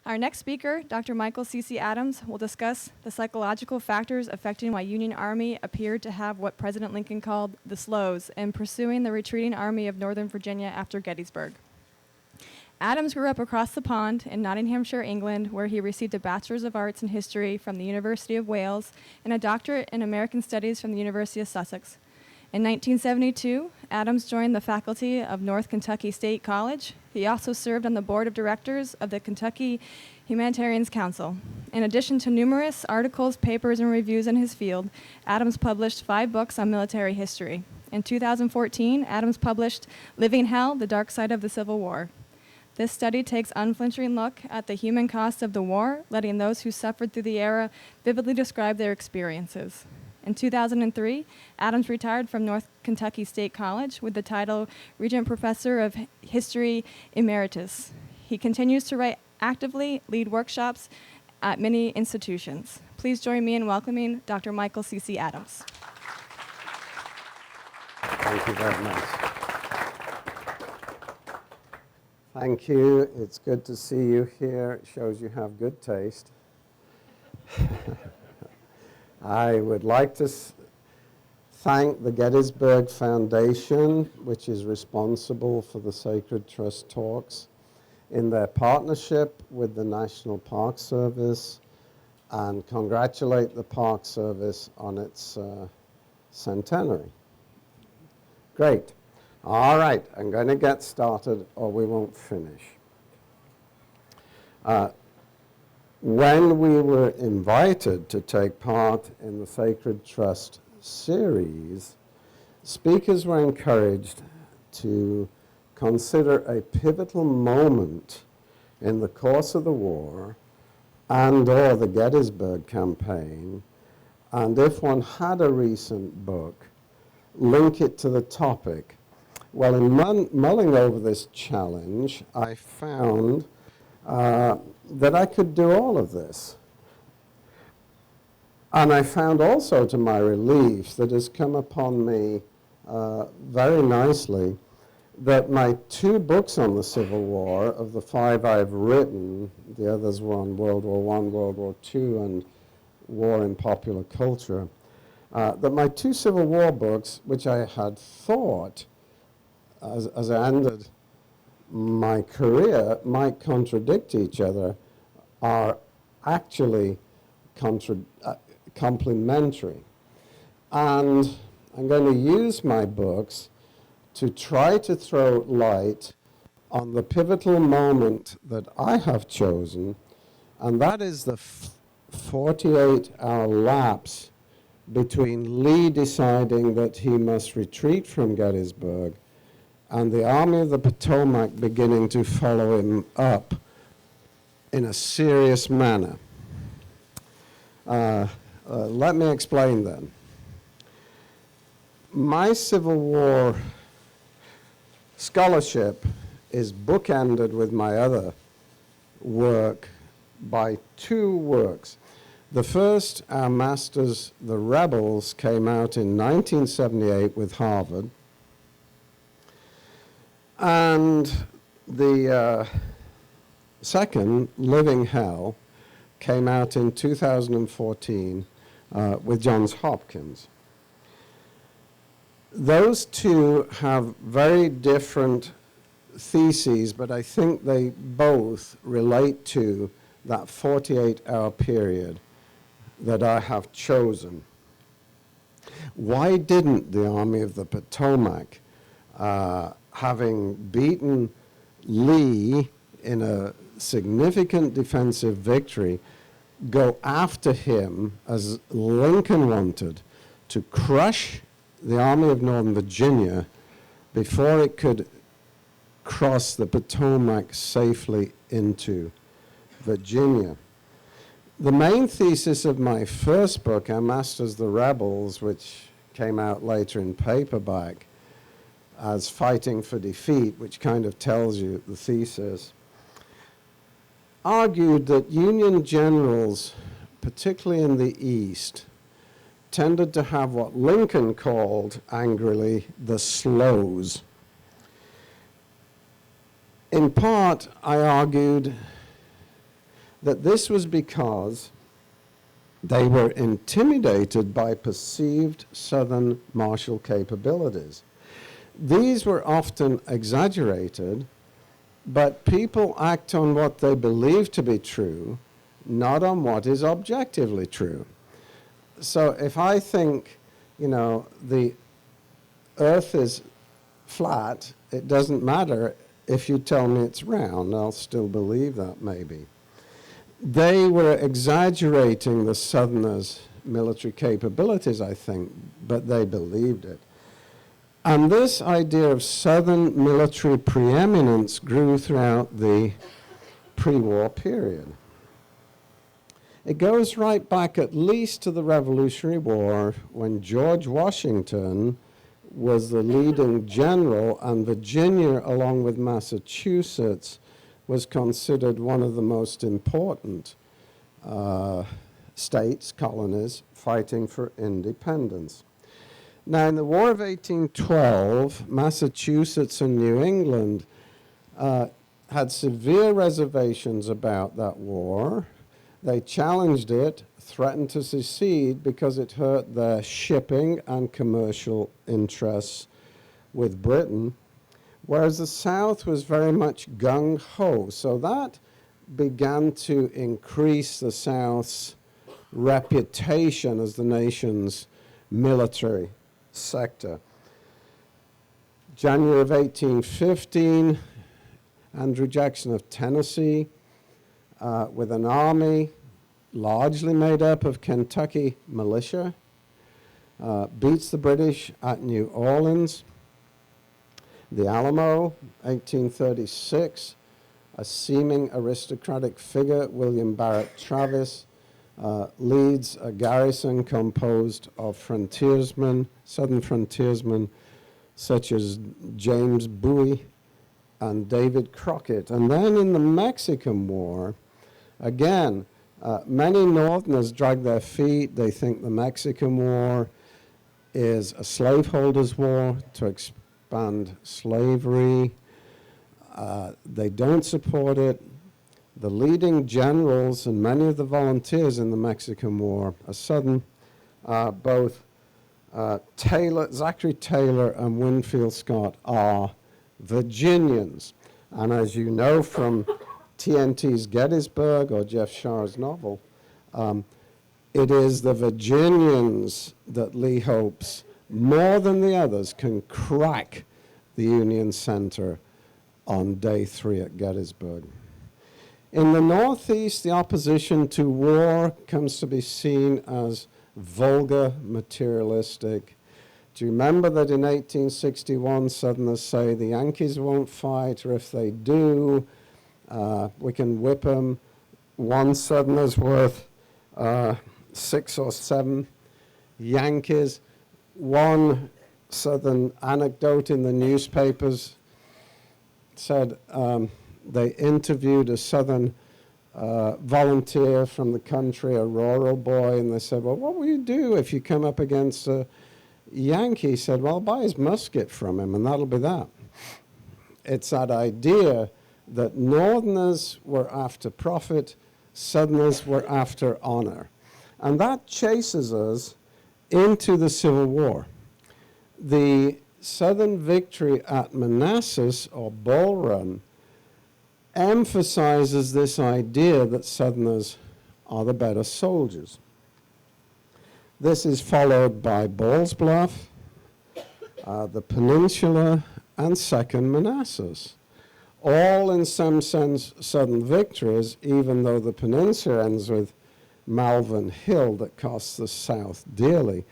Our next speaker, Dr. Michael C.C. Adams, will discuss the psychological factors affecting why Union Army appeared to have what President Lincoln called the slows in pursuing the retreating Army of Northern Virginia after Gettysburg. Adams grew up across the pond in Nottinghamshire, England, where he received a Bachelor's of Arts in History from the University of Wales and a doctorate in American Studies from the University of Sussex. In 1972, Adams joined the faculty of North Kentucky State College. He also served on the board of directors of the Kentucky Humanitarians Council. In addition to numerous articles, papers, and reviews in his field, Adams published 5 books on military history. In 2014, Adams published Living Hell, The Dark Side of the Civil War. This study takes an unflinching look at the human cost of the war, letting those who suffered through the era vividly describe their experiences. In 2003, Adams retired from North Kentucky State College with the title Regent Professor of History Emeritus. He continues to write actively, lead workshops at many institutions. Please join me in welcoming Dr. Michael C.C. Adams. Thank you very much. Thank you. It's good to see you here. It shows you have good taste. I would like to thank the Gettysburg Foundation, which is responsible for the Sacred Trust talks, in their partnership with the National Park Service, and congratulate the Park Service on its centenary. Great. All right, I'm going to get started or we won't finish. When we were invited to take part in the Sacred Trust series, speakers were encouraged to consider a pivotal moment in the course of the war and/or the Gettysburg campaign, and if one had a recent book, link it to the topic. Well, in mulling over this challenge, I found that I could do all of this. And I found also, to my relief, that has come upon me very nicely, that my 2 books on the Civil War, of the 5 I've written, the others were on World War I, World War II, and war in popular culture, that my 2 Civil War books, which I had thought, as I ended my career, might contradict each other, are actually complementary. And I'm going to use my books to try to throw light on the pivotal moment that I have chosen, and that is the 48-hour lapse between Lee deciding that he must retreat from Gettysburg and the Army of the Potomac beginning to follow him up in a serious manner. Let me explain then. My Civil War scholarship is bookended with my other work by 2 works. The first, Our Masters, the Rebels, came out in 1978 with Harvard. And the second, Living Hell, came out in 2014 with Johns Hopkins. Those 2 have very different theses, but I think they both relate to that 48-hour period that I have chosen. Why didn't the Army of the Potomac, having beaten Lee in a significant defensive victory, go after him as Lincoln wanted, to crush the Army of Northern Virginia before it could cross the Potomac safely into Virginia? The main thesis of my first book, Our Masters, the Rebels, which came out later in paperback as Fighting for Defeat, which kind of tells you the thesis, argued that Union generals, particularly in the East, tended to have what Lincoln called angrily the slows. In part, I argued that this was because they were intimidated by perceived Southern martial capabilities. These were often exaggerated, but people act on what they believe to be true, not on what is objectively true. So if I think, the earth is flat, it doesn't matter if you tell me it's round, I'll still believe that maybe. They were exaggerating the Southerners' military capabilities, I think, but they believed it. And this idea of Southern military preeminence grew throughout the pre-war period. It goes right back at least to the Revolutionary War, when George Washington was the leading general, and Virginia, along with Massachusetts, was considered one of the most important states, colonies, fighting for independence. Now, in the War of 1812, Massachusetts and New England had severe reservations about that war. They challenged it, threatened to secede because it hurt their shipping and commercial interests with Britain, whereas the South was very much gung-ho. So that began to increase the South's reputation as the nation's military sector. January of 1815, Andrew Jackson of Tennessee, with an army largely made up of Kentucky militia, beats the British at New Orleans. The Alamo, 1836, a seeming aristocratic figure, William Barrett Travis, leads a garrison composed of frontiersmen, Southern frontiersmen, such as James Bowie and David Crockett. And then in the Mexican War, again, many Northerners drag their feet. They think the Mexican War is a slaveholders' war to expand slavery. They don't support it. The leading generals and many of the volunteers in the Mexican War are Southern. Both Zachary Taylor and Winfield Scott are Virginians. And as you know from TNT's Gettysburg or Jeff Shah's novel, it is the Virginians that Lee hopes, more than the others, can crack the Union center on day 3 at Gettysburg. In the Northeast, the opposition to war comes to be seen as vulgar, materialistic. Do you remember that in 1861, Southerners say the Yankees won't fight, or if they do, we can whip them. One Southerner's worth 6 or 7 Yankees. One Southern anecdote in the newspapers said they interviewed a Southern volunteer from the country, a rural boy, and they said, well, what will you do if you come up against a Yankee? He said, well, buy his musket from him, and that'll be that. It's that idea that Northerners were after profit, Southerners were after honor. And that chases us into the Civil War. The Southern victory at Manassas, or Bull Run, emphasizes this idea that Southerners are the better soldiers. This is followed by Ball's Bluff, the Peninsula, and Second Manassas. All in some sense Southern victories, even though the Peninsula ends with Malvern Hill that costs the South dearly,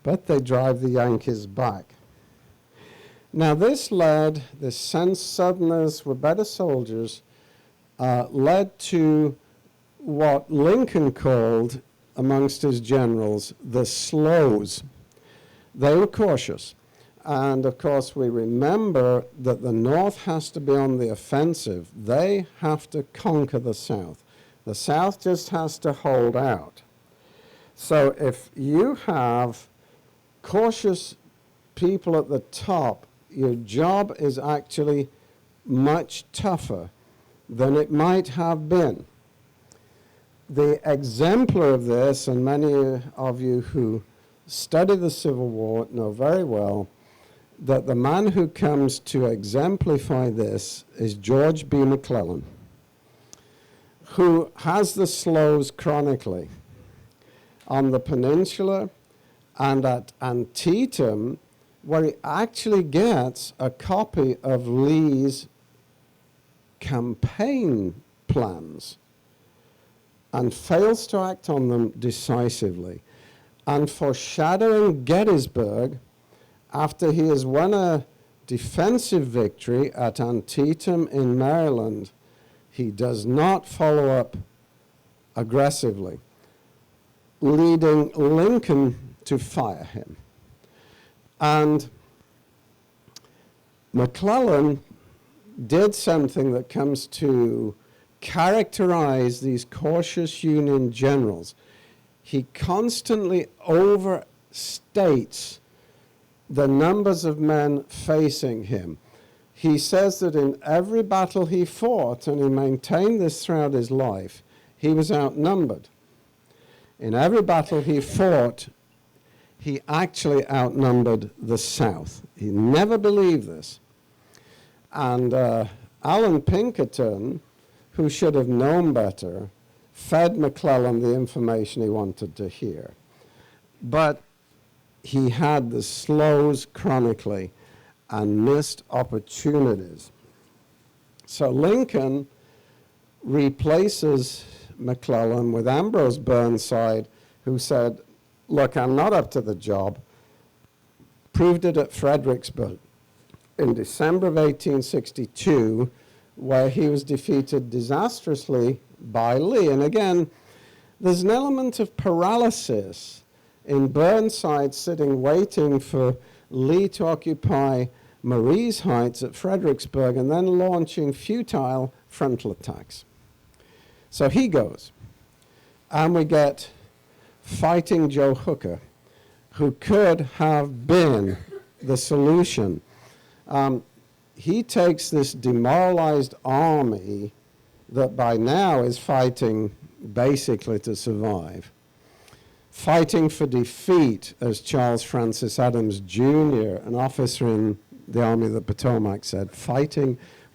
but they drive the Yankees back. Now this sense Southerners were better soldiers, led to what Lincoln called, amongst his generals, the slows. They were cautious. And of course we remember that the North has to be on the offensive. They have to conquer the South. The South just has to hold out. So if you have cautious people at the top, your job is actually much tougher than it might have been the exemplar of this, and many of you who study the Civil War know very well, that the man who comes to exemplify this is George B. McClellan, who has the slows chronically on the peninsula and at Antietam, where he actually gets a copy of Lee's campaign plans and fails to act on them decisively. And foreshadowing Gettysburg, after he has won a defensive victory at Antietam in Maryland, he does not follow up aggressively, leading Lincoln to fire him. And McClellan did something that comes to characterize these cautious Union generals. He constantly overstates the numbers of men facing him. He says that in every battle he fought, and he maintained this throughout his life, he was outnumbered. In every battle he fought, he actually outnumbered the South. He never believed this. And Alan Pinkerton, who should have known better, fed McClellan the information he wanted to hear. But he had the slows chronically and missed opportunities. So Lincoln replaces McClellan with Ambrose Burnside, who said, look, I'm not up to the job. Proved it at Fredericksburg in December of 1862, where he was defeated disastrously by Lee. And again, there's an element of paralysis in Burnside sitting waiting for Lee to occupy Marie's Heights at Fredericksburg and then launching futile frontal attacks. So he goes, and we get Fighting Joe Hooker, who could have been the solution. He takes this demoralized army that by now is fighting basically to survive, fighting for defeat, as Charles Francis Adams Jr., an officer in the Army of the Potomac, said,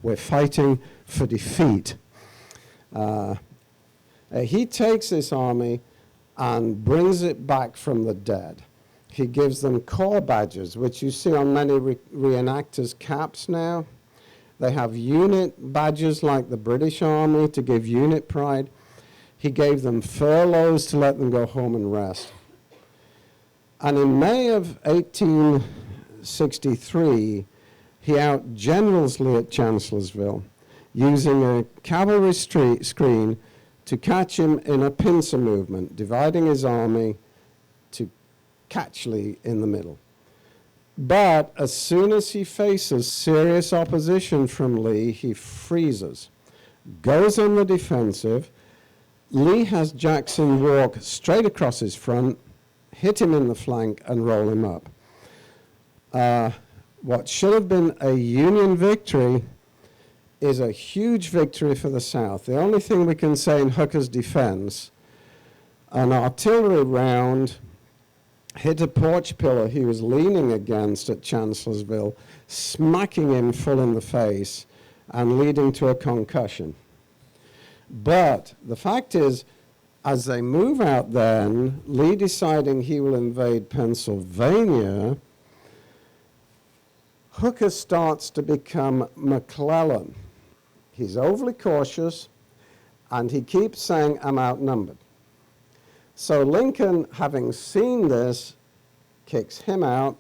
we're fighting for defeat. He takes this army and brings it back from the dead. He gives them corps badges, which you see on many reenactors' caps now. They have unit badges like the British Army to give unit pride. He gave them furloughs to let them go home and rest. And in May of 1863, he outgenerals Lee at Chancellorsville, using a cavalry screen to catch him in a pincer movement, dividing his army to catch Lee in the middle. But as soon as he faces serious opposition from Lee, he freezes, goes on the defensive. Lee has Jackson walk straight across his front, hit him in the flank, and roll him up. What should have been a Union victory is a huge victory for the South. The only thing we can say in Hooker's defense, an artillery round hit a porch pillar he was leaning against at Chancellorsville, smacking him full in the face and leading to a concussion. But the fact is, as they move out then, Lee deciding he will invade Pennsylvania, Hooker starts to become McClellan. He's overly cautious, and he keeps saying, I'm outnumbered. So Lincoln, having seen this, kicks him out,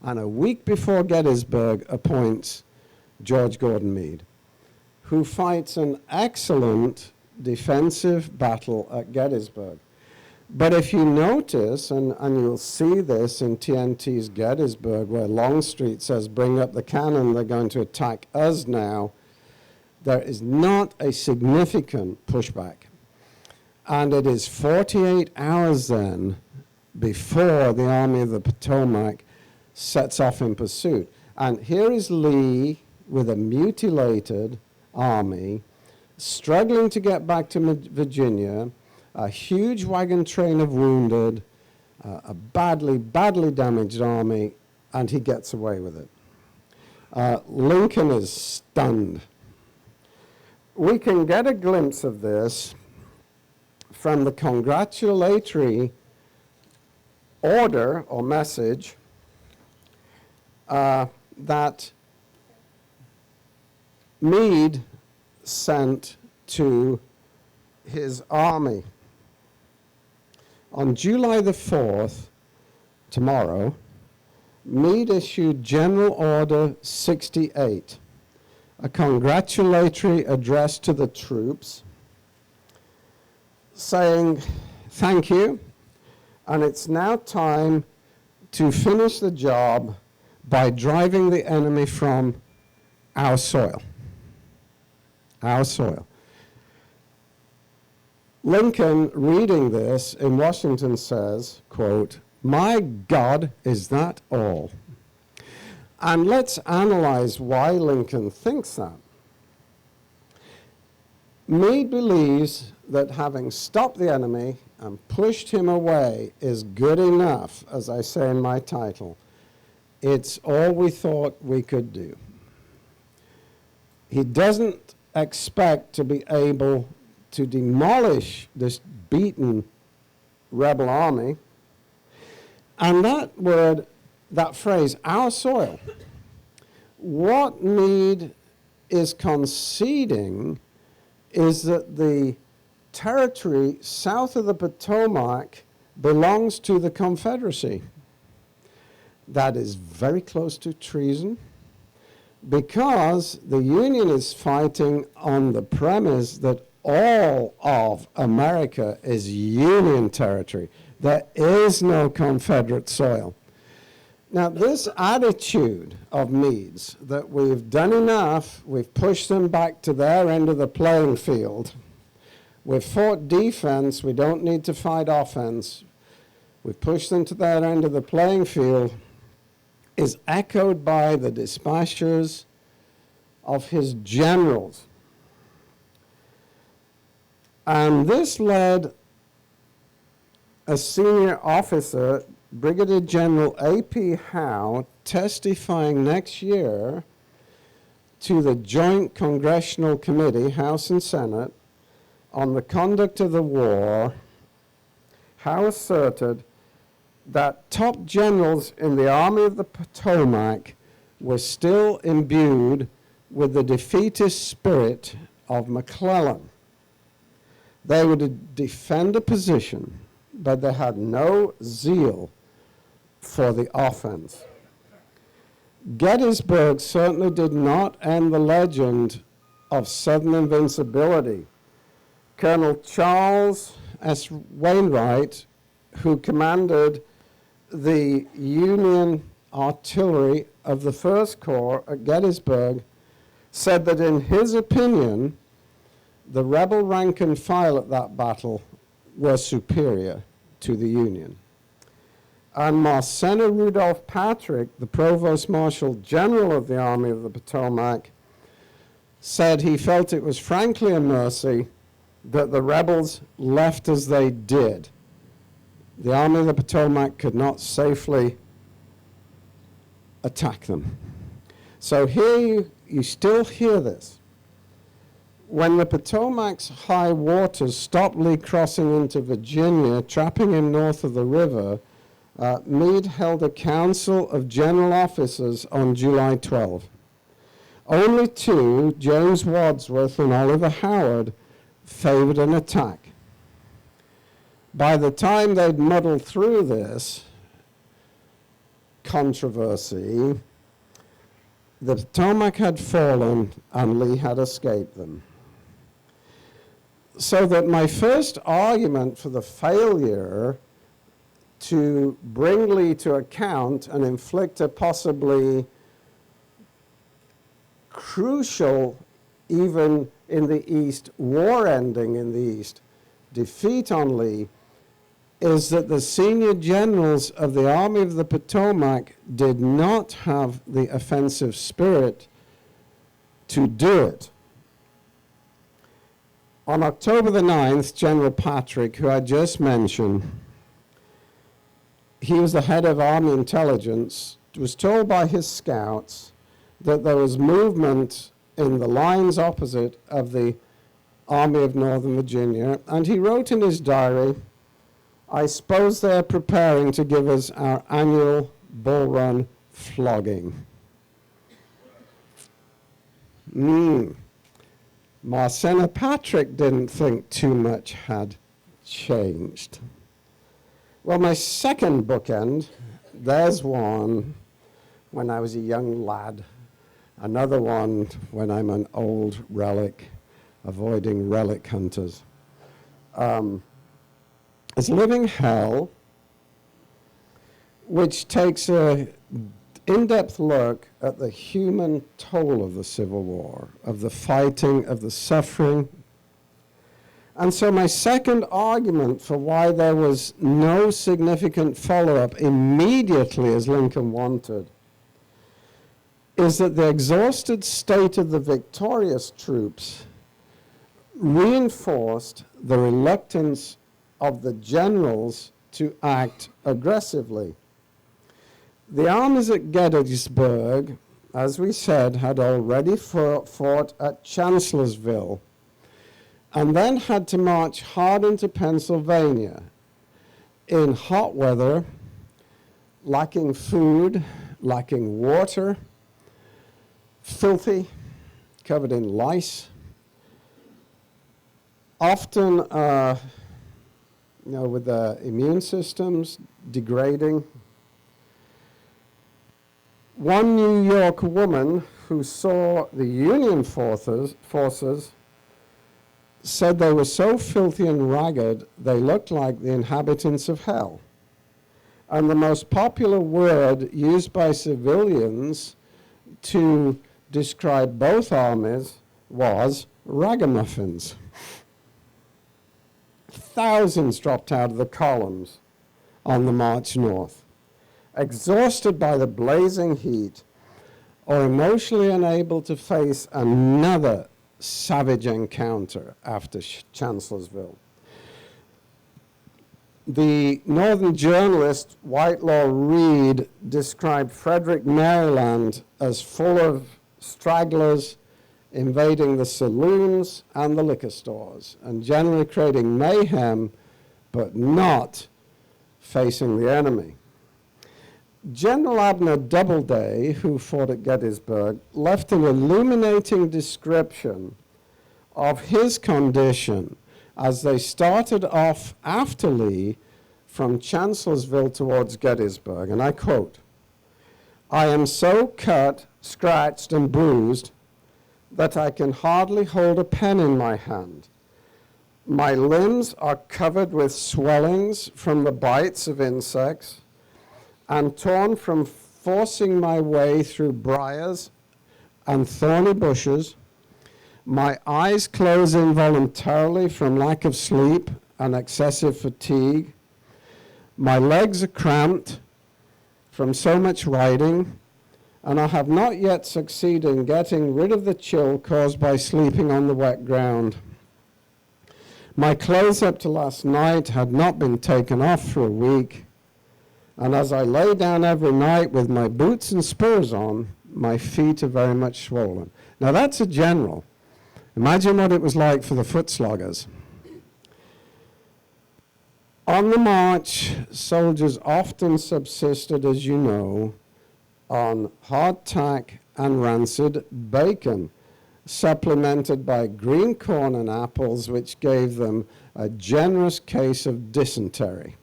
and a week before Gettysburg appoints George Gordon Meade, who fights an excellent defensive battle at Gettysburg. But if you notice, and you'll see this in TNT's Gettysburg, where Longstreet says, bring up the cannon, they're going to attack us now, there is not a significant pushback. And it is 48 hours then before the Army of the Potomac sets off in pursuit. And here is Lee with a mutilated army, struggling to get back to Virginia, a huge wagon train of wounded, a badly, badly damaged army, and he gets away with it. Lincoln is stunned. We can get a glimpse of this from the congratulatory order or message that Meade sent to his army. On July the 4th, tomorrow, Meade issued General Order 68, a congratulatory address to the troops, saying, "Thank you, and it's now time to finish the job by driving the enemy from our soil." Our soil. Lincoln, reading this in Washington, says, quote, "My God, is that all?" And let's analyze why Lincoln thinks that. Meade believes that having stopped the enemy and pushed him away is good enough, as I say in my title. It's all we thought we could do. He doesn't expect to be able to demolish this beaten rebel army. And that word, that phrase, our soil, what Meade is conceding is that the territory south of the Potomac belongs to the Confederacy. That is very close to treason, because the Union is fighting on the premise that all of America is Union territory. There is no Confederate soil. Now, this attitude of Meade's, that we've done enough, we've pushed them back to their end of the playing field, we've fought defense, we don't need to fight offense, we've pushed them to their end of the playing field, is echoed by the dispatches of his generals. And this led a senior officer, Brigadier General A.P. Howe, testifying next year to the Joint Congressional Committee, House and Senate, on the conduct of the war. Howe asserted that top generals in the Army of the Potomac were still imbued with the defeatist spirit of McClellan. They would defend a position, but they had no zeal for the offense. Gettysburg certainly did not end the legend of Southern invincibility. Colonel Charles S. Wainwright, who commanded the Union artillery of the First Corps at Gettysburg, said that in his opinion, the rebel rank and file at that battle were superior to the Union. And Marcella Rudolph Patrick, the Provost Marshal General of the Army of the Potomac, said he felt it was frankly a mercy that the rebels left as they did. The Army of the Potomac could not safely attack them. So here you still hear this. When the Potomac's high waters stopped Lee crossing into Virginia, trapping him north of the river, Meade held a council of general officers on July 12. Only two, James Wadsworth and Oliver Howard, favored an attack. By the time they'd muddled through this controversy, the Potomac had fallen and Lee had escaped them. So that my first argument for the failure to bring Lee to account and inflict a possibly crucial, even in the East, war ending in the East, defeat on Lee, is that the senior generals of the Army of the Potomac did not have the offensive spirit to do it. On October the 9th, General Patrick, who I just mentioned, he was the head of Army intelligence, was told by his scouts that there was movement in the lines opposite of the Army of Northern Virginia, and he wrote in his diary, "I suppose they're preparing to give us our annual Bull Run flogging." Marcella Patrick didn't think too much had changed. Well, my second bookend, there's one when I was a young lad, another one when I'm an old relic, avoiding relic hunters. It's Living Hell, which takes an in-depth look at the human toll of the Civil War, of the fighting, of the suffering. And so my second argument for why there was no significant follow-up immediately as Lincoln wanted is that the exhausted state of the victorious troops reinforced the reluctance of the generals to act aggressively. The armies at Gettysburg, as we said, had already fought at Chancellorsville and then had to march hard into Pennsylvania in hot weather, lacking food, lacking water, filthy, covered in lice, often with the immune systems degrading. One New York woman who saw the Union forces said they were so filthy and ragged they looked like the inhabitants of hell. And the most popular word used by civilians to describe both armies was ragamuffins. Thousands dropped out of the columns on the march north, exhausted by the blazing heat or emotionally unable to face another savage encounter after Chancellorsville. The Northern journalist Whitelaw Reid described Frederick, Maryland as full of stragglers invading the saloons and the liquor stores and generally creating mayhem, but not facing the enemy. General Abner Doubleday, who fought at Gettysburg, left an illuminating description of his condition as they started off after Lee from Chancellorsville towards Gettysburg. And I quote, "I am so cut, scratched, and bruised that I can hardly hold a pen in my hand. My limbs are covered with swellings from the bites of insects and torn from forcing my way through briars and thorny bushes. My eyes close involuntarily from lack of sleep and excessive fatigue. My legs are cramped from so much riding, and I have not yet succeeded in getting rid of the chill caused by sleeping on the wet ground. My clothes up to last night had not been taken off for a week, and as I lay down every night with my boots and spurs on, my feet are very much swollen." Now that's a general. Imagine what it was like for the foot sloggers. On the march, soldiers often subsisted, as you know, on hardtack and rancid bacon, supplemented by green corn and apples, which gave them a generous case of dysentery.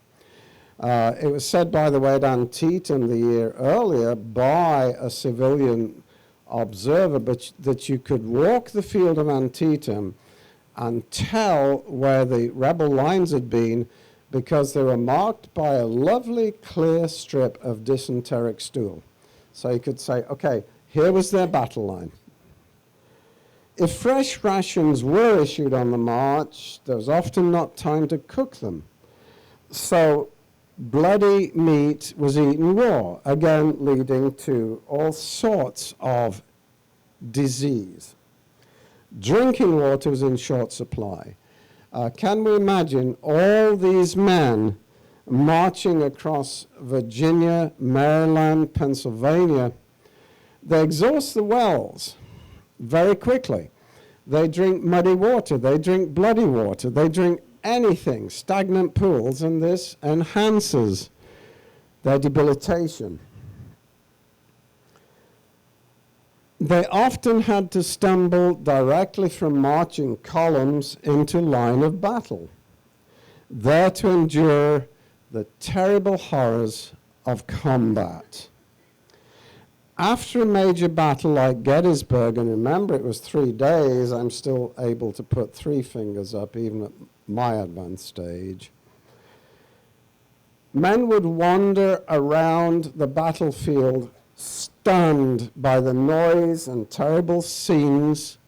It was said, by the way, at Antietam the year earlier by a civilian observer, but that you could walk the field of Antietam and tell where the rebel lines had been because they were marked by a lovely clear strip of dysenteric stool. So you could say, okay, here was their battle line. If fresh rations were issued on the march, there was often not time to cook them. So bloody meat was eaten raw, again leading to all sorts of disease. Drinking water was in short supply. Can we imagine all these men marching across Virginia, Maryland, Pennsylvania? They exhaust the wells very quickly. They drink muddy water, they drink bloody water, they drink anything, stagnant pools, and this enhances their debilitation. They often had to stumble directly from marching columns into line of battle, there to endure the terrible horrors of combat. After a major battle like Gettysburg, and remember it was 3 days, I'm still able to put 3 fingers up even at my advanced stage, men would wander around the battlefield stunned by the noise and terrible scenes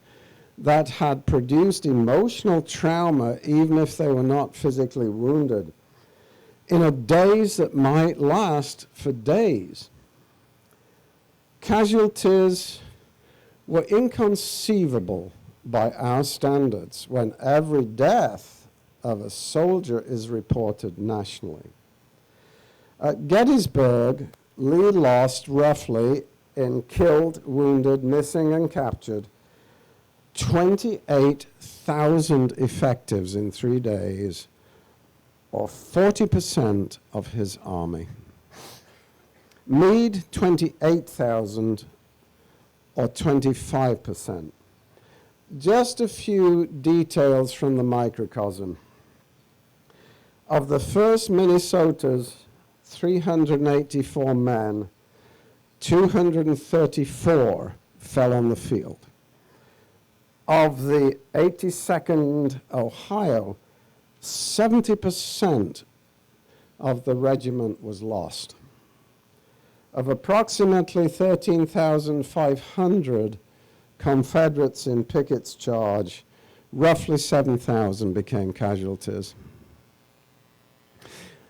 that had produced emotional trauma, even if they were not physically wounded, in a daze that might last for days. Casualties were inconceivable by our standards when every death of a soldier is reported nationally. At Gettysburg, Lee lost roughly in killed, wounded, missing, and captured 28,000 effectives in 3 days, or 40% of his army. Meade, 28,000, or 25%. Just a few details from the microcosm. Of the 1st Minnesota's 384 men, 234 fell on the field. Of the 82nd Ohio, 70% of the regiment was lost. Of approximately 13,500 Confederates in Pickett's charge, roughly 7,000 became casualties.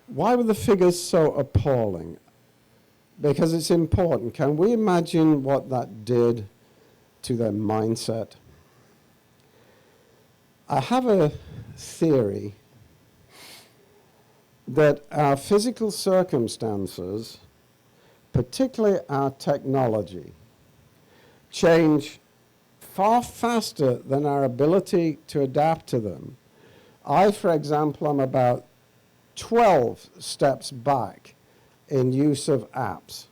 Why were the figures so appalling? Because it's important. Can we imagine what that did to their mindset? I have a theory that our physical circumstances, particularly our technology, change far faster than our ability to adapt to them. I, for example, am about 12 steps back in use of apps,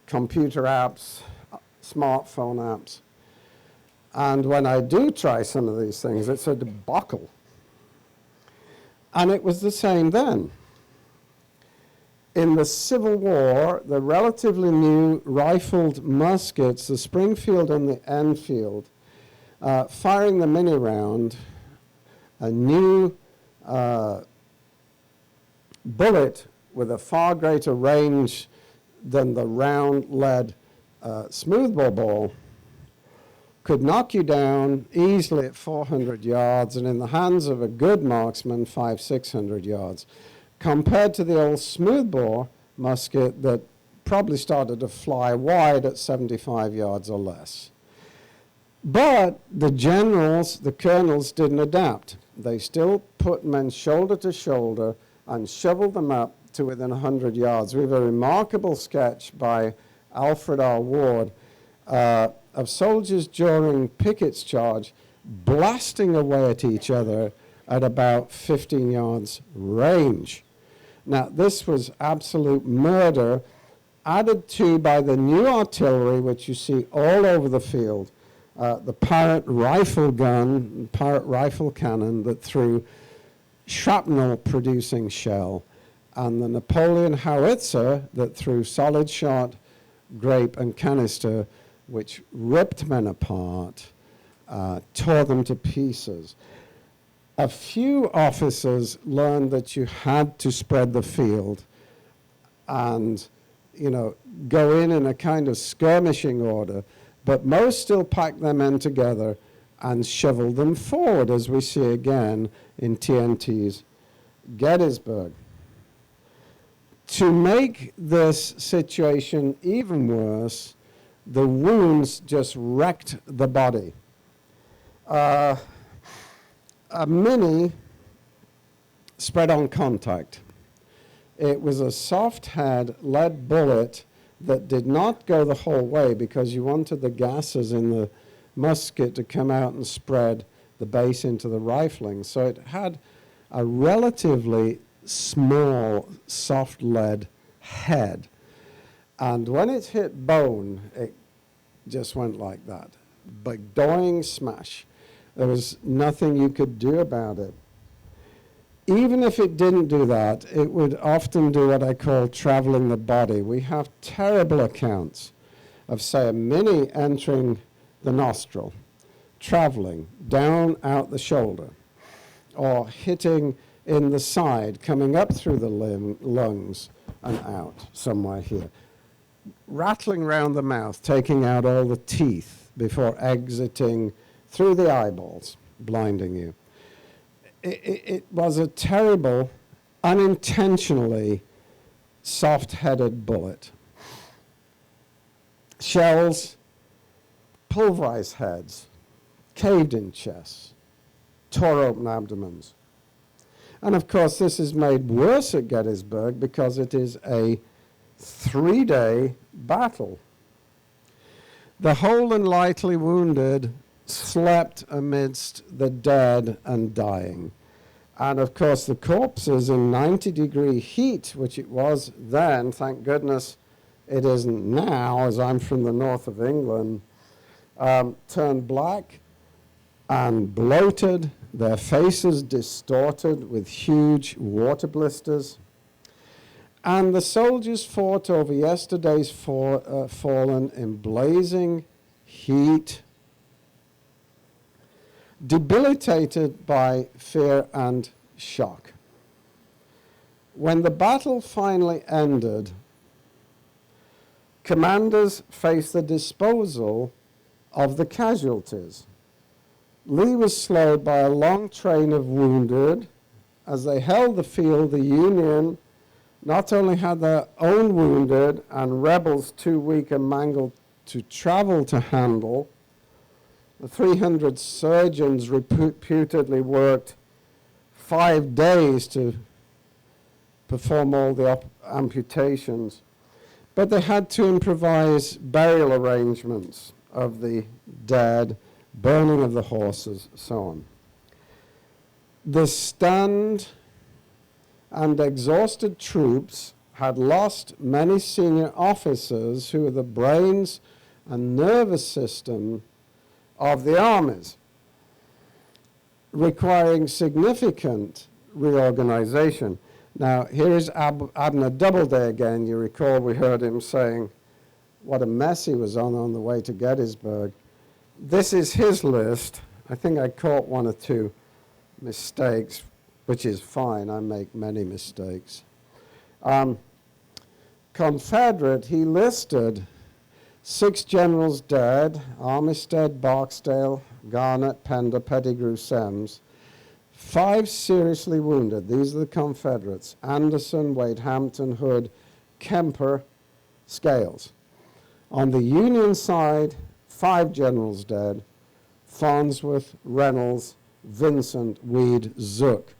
computer apps, smartphone apps. And when I do try some of these things, it's a debacle. And it was the same then. In the Civil War, the relatively new rifled muskets, the Springfield and the Enfield, firing the mini round, a new bullet with a far greater range than the round-lead smoothbore ball, could knock you down easily at 400 yards, and in the hands of a good marksman, 500-600 yards, compared to the old smoothbore musket that probably started to fly wide at 75 yards or less. But the generals, the colonels, didn't adapt. They still put men shoulder to shoulder and shoveled them up to within 100 yards. We have a remarkable sketch by Alfred R. Ward of soldiers during Pickett's charge blasting away at each other at about 15 yards range. Now, this was absolute murder, added to by the new artillery, which you see all over the field, the Parrott rifle gun, Parrott rifle cannon that threw shrapnel-producing shell, and the Napoleon howitzer that threw solid shot, grape, and canister, which ripped men apart, tore them to pieces. A few officers learned that you had to spread the field and, go in a kind of skirmishing order, but most still packed their men together and shoveled them forward, as we see again in TNT's Gettysburg. To make this situation even worse, the wounds just wrecked the body. A mini spread on contact. It was a soft head lead bullet that did not go the whole way because you wanted the gases in the musket to come out and spread the base into the rifling. So it had a relatively small soft lead head. And when it hit bone, it just went like that. Doing smash. There was nothing you could do about it. Even if it didn't do that, it would often do what I call traveling the body. We have terrible accounts of, say, a mini entering the nostril, traveling down out the shoulder, or hitting in the side, coming up through the lungs and out somewhere here, rattling round the mouth, taking out all the teeth before exiting through the eyeballs, blinding you. It was a terrible, unintentionally soft-headed bullet. Shells, pulverized heads, caved-in chests, tore open abdomens. And of course, this is made worse at Gettysburg because it is a 3-day battle. The whole and lightly wounded slept amidst the dead and dying. And of course, the corpses in 90-degree heat, which it was then, thank goodness it isn't now, as I'm from the north of England, turned black and bloated, their faces distorted with huge water blisters. And the soldiers fought over yesterday's fallen in blazing heat, debilitated by fear and shock. When the battle finally ended, commanders faced the disposal of the casualties. Lee was slowed by a long train of wounded. As they held the field, the Union not only had their own wounded and rebels too weak and mangled to travel to handle, the 300 surgeons reputedly worked 5 days to perform all the amputations, but they had to improvise burial arrangements of the dead, burning of the horses, so on. The stunned and exhausted troops had lost many senior officers who were the brains and nervous system of the armies, requiring significant reorganization. Now, here is Abner Doubleday again. You recall we heard him saying what a mess he was on the way to Gettysburg. This is his list. I think I caught 1 or 2 mistakes, which is fine. I make many mistakes. Confederate, he listed 6 generals dead: Armistead, Barksdale, Garnett, Pender, Pettigrew, Semmes. 5 seriously wounded. These are the Confederates: Anderson, Wade Hampton, Hood, Kemper, Scales. On the Union side, 5 generals dead: Farnsworth, Reynolds, Vincent, Weed, Zook.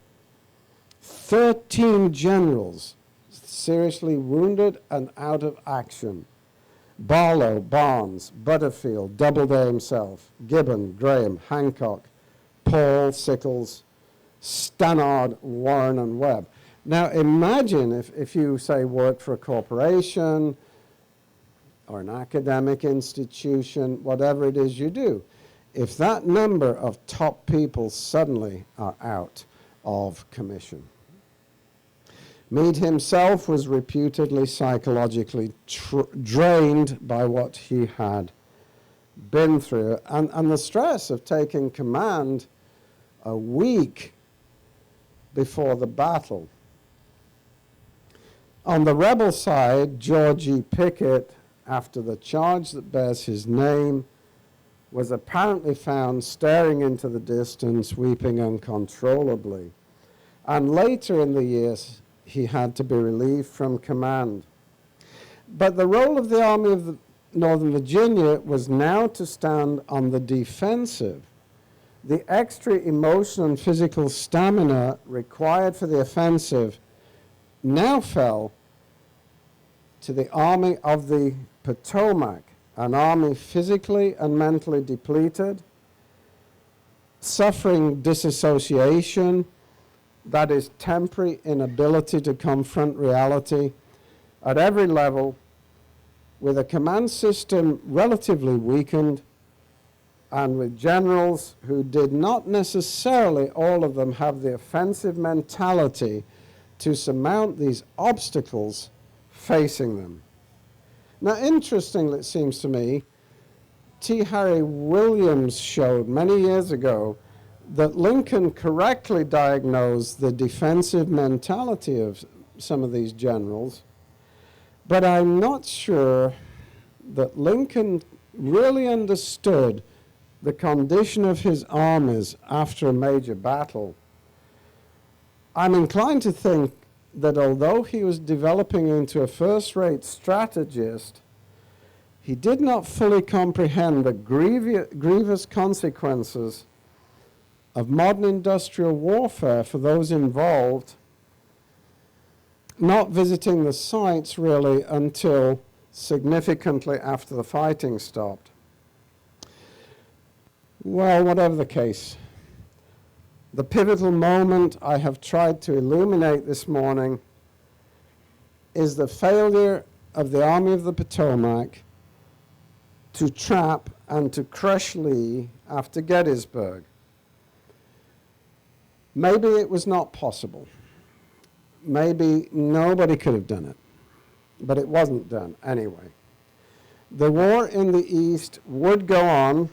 13 generals seriously wounded and out of action: Barlow, Barnes, Butterfield, Doubleday himself, Gibbon, Graham, Hancock, Paul, Sickles, Stannard, Warren, and Webb. Now imagine if you, say, work for a corporation or an academic institution, whatever it is you do, if that number of top people suddenly are out of commission. Meade himself was reputedly psychologically drained by what he had been through, and the stress of taking command a week before the battle. On the rebel side, Georgy Pickett, after the charge that bears his name, was apparently found staring into the distance, weeping uncontrollably. And later in the year, he had to be relieved from command. But the role of the Army of the Northern Virginia was now to stand on the defensive. The extra emotional and physical stamina required for the offensive now fell to the Army of the Potomac, an army physically and mentally depleted, suffering disassociation, that is temporary inability to confront reality at every level, with a command system relatively weakened, and with generals who did not necessarily, all of them, have the offensive mentality to surmount these obstacles facing them. Now, interestingly, it seems to me, T. Harry Williams showed many years ago that Lincoln correctly diagnosed the defensive mentality of some of these generals, but I'm not sure that Lincoln really understood the condition of his armies after a major battle. I'm inclined to think that although he was developing into a first-rate strategist, he did not fully comprehend the grievous consequences of modern industrial warfare for those involved, not visiting the sites really until significantly after the fighting stopped. Well, whatever the case, the pivotal moment I have tried to illuminate this morning is the failure of the Army of the Potomac to trap and to crush Lee after Gettysburg. Maybe it was not possible. Maybe nobody could have done it, but it wasn't done anyway. The war in the East would go on.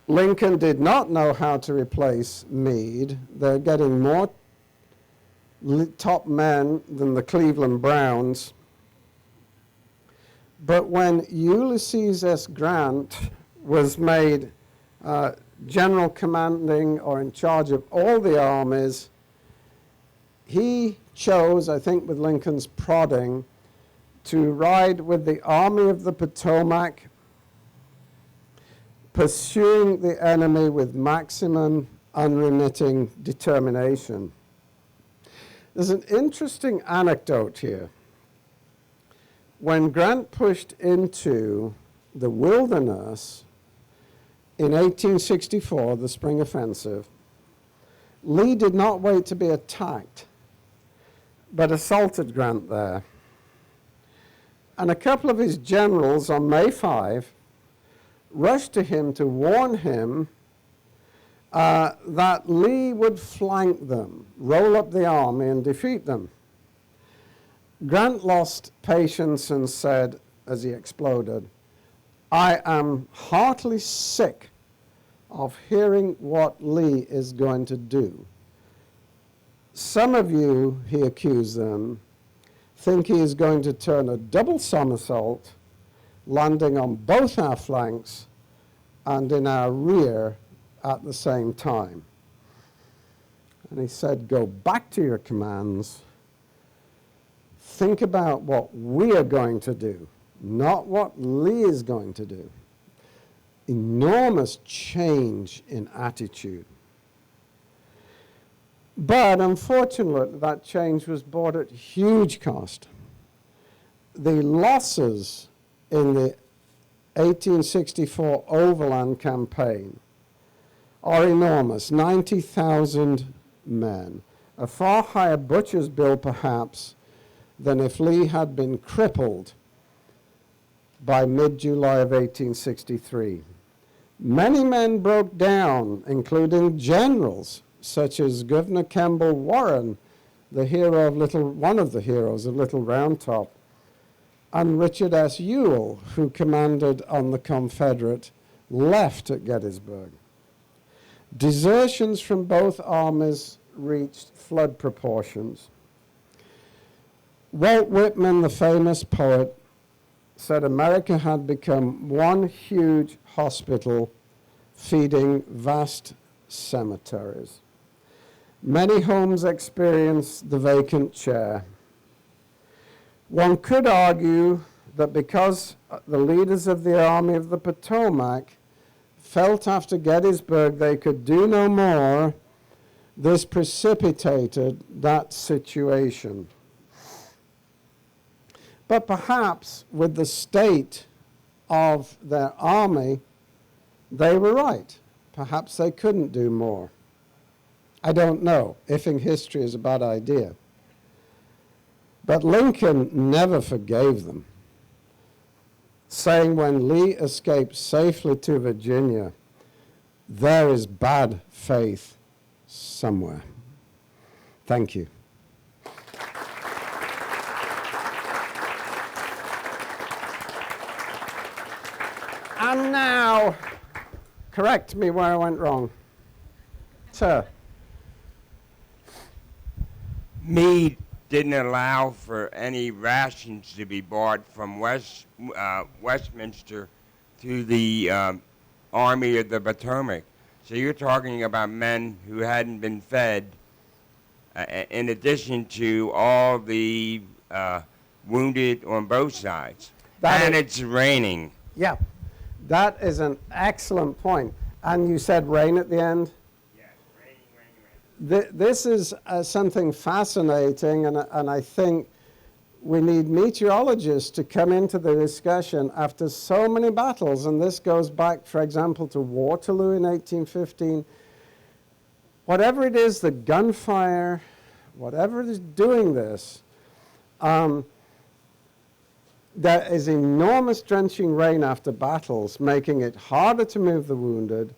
Lincoln did not know how to replace Meade. They're getting more top men than the Cleveland Browns. But when Ulysses S. Grant was made general commanding or in charge of all the armies, he chose, I think with Lincoln's prodding, to ride with the Army of the Potomac, pursuing the enemy with maximum unremitting determination. There's an interesting anecdote here. When Grant pushed into the wilderness in 1864, the spring offensive, Lee did not wait to be attacked, but assaulted Grant there. And a couple of his generals on May 5 rushed to him to warn him that Lee would flank them, roll up the army, and defeat them. Grant lost patience and said, as he exploded, "I am heartily sick of hearing what Lee is going to do. Some of you," he accused them, "think he is going to turn a double somersault, landing on both our flanks and in our rear at the same time." And he said, "Go back to your commands. Think about what we are going to do, not what Lee is going to do." Enormous change in attitude. But unfortunately, that change was bought at huge cost. The losses in the 1864 Overland campaign are enormous, 90,000 men, a far higher butcher's bill perhaps than if Lee had been crippled by mid-July of 1863. Many men broke down, including generals such as Governor McCampbell Warren, the hero of one of the heroes of Little Round Top, and Richard S. Ewell, who commanded on the Confederate left at Gettysburg. Desertions from both armies reached flood proportions. Walt Whitman, the famous poet, said America had become one huge hospital feeding vast cemeteries. Many homes experienced the vacant chair. One could argue that because the leaders of the Army of the Potomac felt after Gettysburg they could do no more, this precipitated that situation. But perhaps with the state of their army, they were right. Perhaps they couldn't do more. I don't know. Ifing history is a bad idea. But Lincoln never forgave them, saying when Lee escaped safely to Virginia, there is bad faith somewhere. Thank you. And now, correct me where I went wrong. Sir. Meade didn't allow for any rations to be bought from Westminster to the Army of the Potomac. So you're talking about men who hadn't been fed, in addition to all the wounded on both sides. And it's raining. Yeah, that is an excellent point. And you said rain at the end? This is something fascinating, and I think we need meteorologists to come into the discussion after so many battles, and this goes back, for example, to Waterloo in 1815. Whatever it is, the gunfire, whatever is doing this, there is enormous drenching rain after battles, making it harder to move the wounded,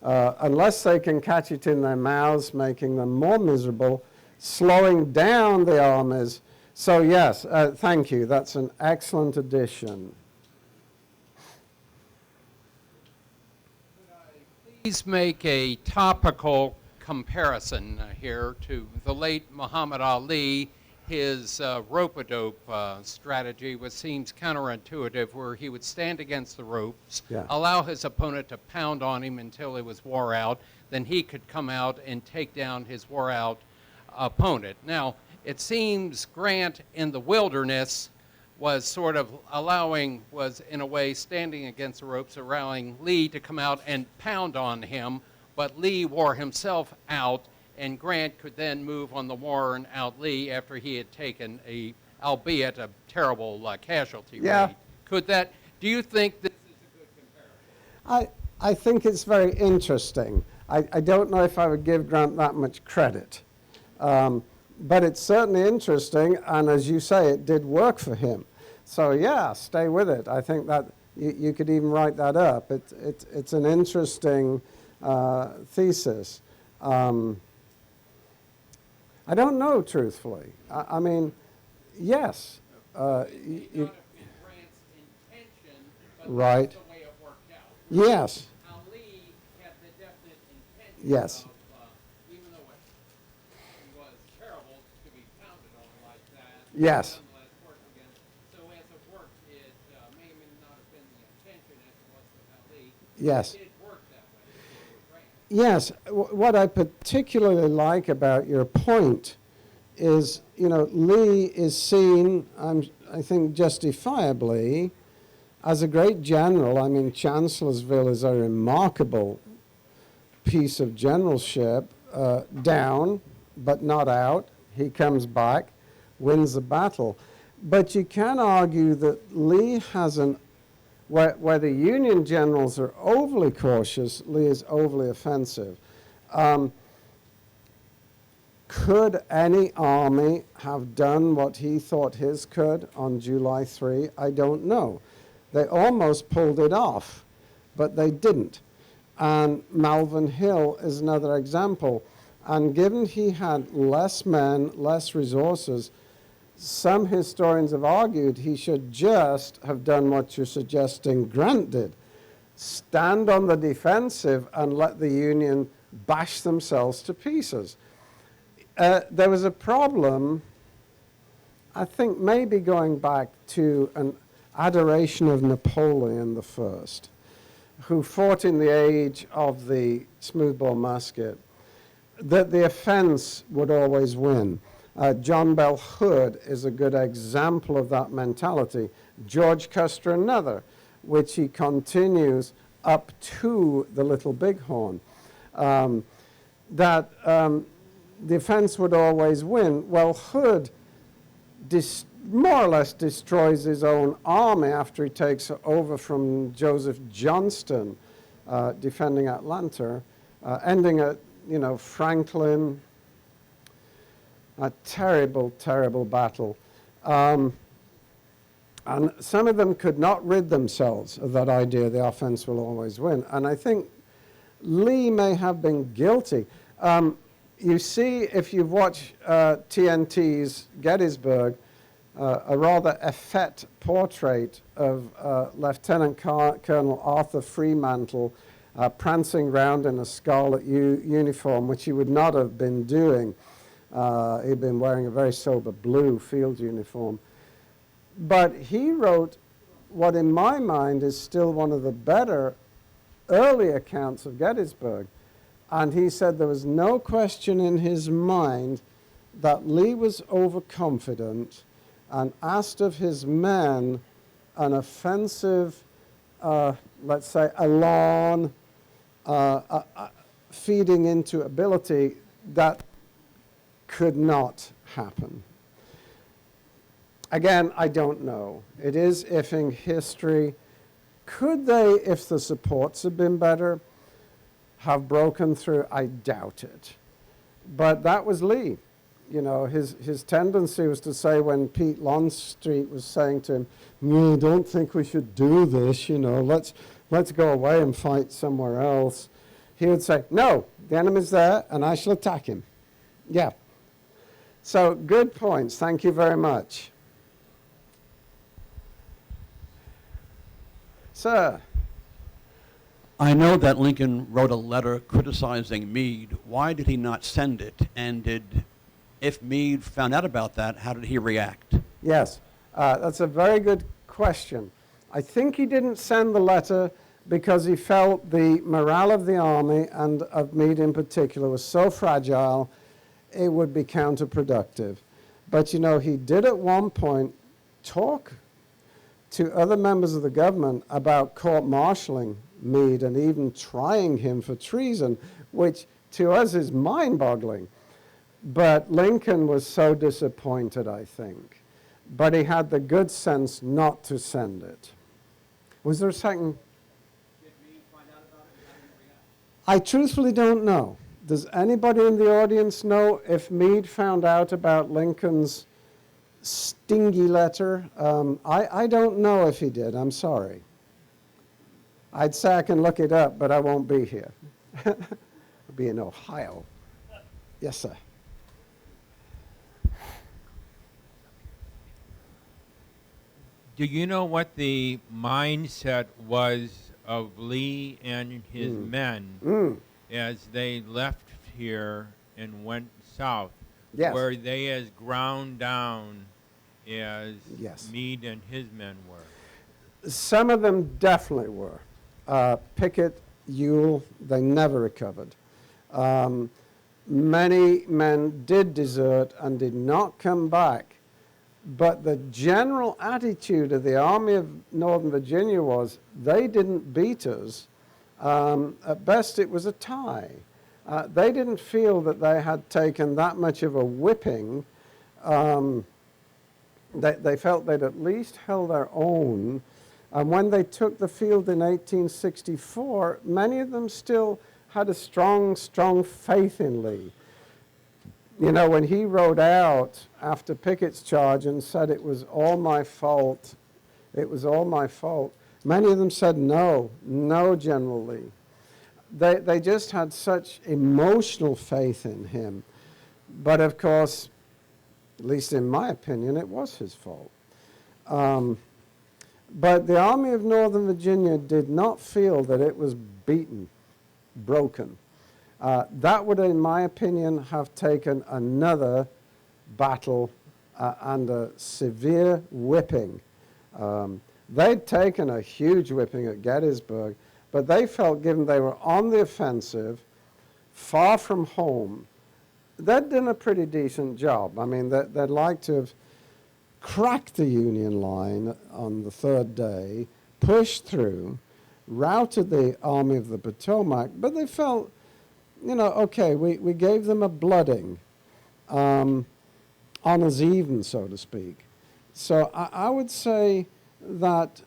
unless they can catch it in their mouths, making them more miserable, slowing down the armies. So yes, thank you. That's an excellent addition. Could I please make a topical comparison here to the late Muhammad Ali? His rope-a-dope strategy, which seems counterintuitive, where he would stand against the ropes, allow his opponent to pound on him until he was wore out, then he could come out and take down his wore-out opponent. Now, it seems Grant in the wilderness was sort of was in a way standing against the ropes, allowing Lee to come out and pound on him, but Lee wore himself out, and Grant could then move on the worn out Lee after he had taken albeit a terrible casualty rate. Do you think this is a good comparison? I think it's very interesting. I don't know if I would give Grant that much credit. But it's certainly interesting, and as you say, it did work for him. So yeah, stay with it. I think that you could even write that up. It's an interesting thesis. I don't know, truthfully. I mean, yes. Grant's intention, but right. that's the way it worked out. Yes. Ali had the definite intention Yes. of, even though it was terrible to be pounded on like that, Yes. nonetheless worked against. So as it worked, it may not have been the intention as it was with Ali. Yes. It did work that way with Grant. Yes, what I particularly like about your point is, Lee is seen, I think justifiably, as a great general. I mean, Chancellorsville is a remarkable piece of generalship, down, but not out. He comes back, wins the battle. But you can argue that Lee has where the Union generals are overly cautious, Lee is overly offensive. Could any army have done what he thought his could on July 3? I don't know. They almost pulled it off, but they didn't. And Malvern Hill is another example. And given he had less men, less resources, some historians have argued he should just have done what you're suggesting Grant did. Stand on the defensive and let the Union bash themselves to pieces. There was a problem, I think maybe going back to an adoration of Napoleon I, who fought in the age of the smoothbore musket, that the offense would always win. John Bell Hood is a good example of that mentality. George Custer another, which he continues up to the Little Bighorn. That defense would always win. Well, Hood more or less destroys his own army after he takes over from Joseph Johnston, defending Atlanta, ending at, Franklin. A terrible, terrible battle. And some of them could not rid themselves of that idea the offense will always win. And I think Lee may have been guilty. You see, if you've watched TNT's Gettysburg, a rather effete portrait of Lieutenant Colonel Arthur Fremantle prancing round in a scarlet uniform, which he would not have been doing. He'd been wearing a very sober blue field uniform. But he wrote what in my mind is still one of the better early accounts of Gettysburg. And he said there was no question in his mind that Lee was overconfident and asked of his men an offensive, let's say, elan, feeding into ability that could not happen. Again, I don't know. It is ifing history. Could they, if the supports had been better, have broken through? I doubt it. But that was Lee. His tendency was to say when Pete Longstreet was saying to him, I don't think we should do this, let's go away and fight somewhere else. He would say, no, the enemy's there and I shall attack him. Yeah. So good points. Thank you very much. Sir. I know that Lincoln wrote a letter criticizing Meade. Why did he not send it? And if Meade found out about that, how did he react? Yes, that's a very good question. I think he didn't send the letter because he felt the morale of the army, and of Meade in particular, was so fragile it would be counterproductive. But he did at one point talk to other members of the government about court-martialing Meade and even trying him for treason, which to us is mind-boggling. But Lincoln was so disappointed, I think. But he had the good sense not to send it. Was there a second? Did Meade find out about it and how did he react? I truthfully don't know. Does anybody in the audience know if Meade found out about Lincoln's stingy letter? I don't know if he did. I'm sorry. I'd say I can look it up, but I won't be here. I'll be in Ohio. Yes, sir. Do you know what the mindset was of Lee and his men as they left here and went south? Yes. Were they as ground down as Yes. Meade and his men were? Some of them definitely were. Pickett, Ewell, they never recovered. Many men did desert and did not come back. But the general attitude of the Army of Northern Virginia was they didn't beat us. At best, it was a tie. They didn't feel that they had taken that much of a whipping. They felt they'd at least held their own. And when they took the field in 1864, many of them still had a strong, strong faith in Lee. When he rode out after Pickett's charge and said it was all my fault, many of them said, no, General Lee. They just had such emotional faith in him. But of course, at least in my opinion, it was his fault. But the Army of Northern Virginia did not feel that it was beaten, broken. That would, in my opinion, have taken another battle and a severe whipping. They'd taken a huge whipping at Gettysburg, but they felt, given they were on the offensive, far from home, they'd done a pretty decent job. I mean, they'd like to have cracked the Union line on the third day, pushed through, routed the Army of the Potomac, but they felt, you know, okay, we gave them a blooding, honors even, so to speak. So I would say that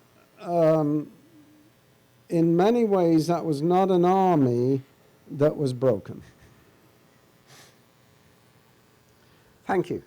in many ways that was not an army that was broken. Thank you.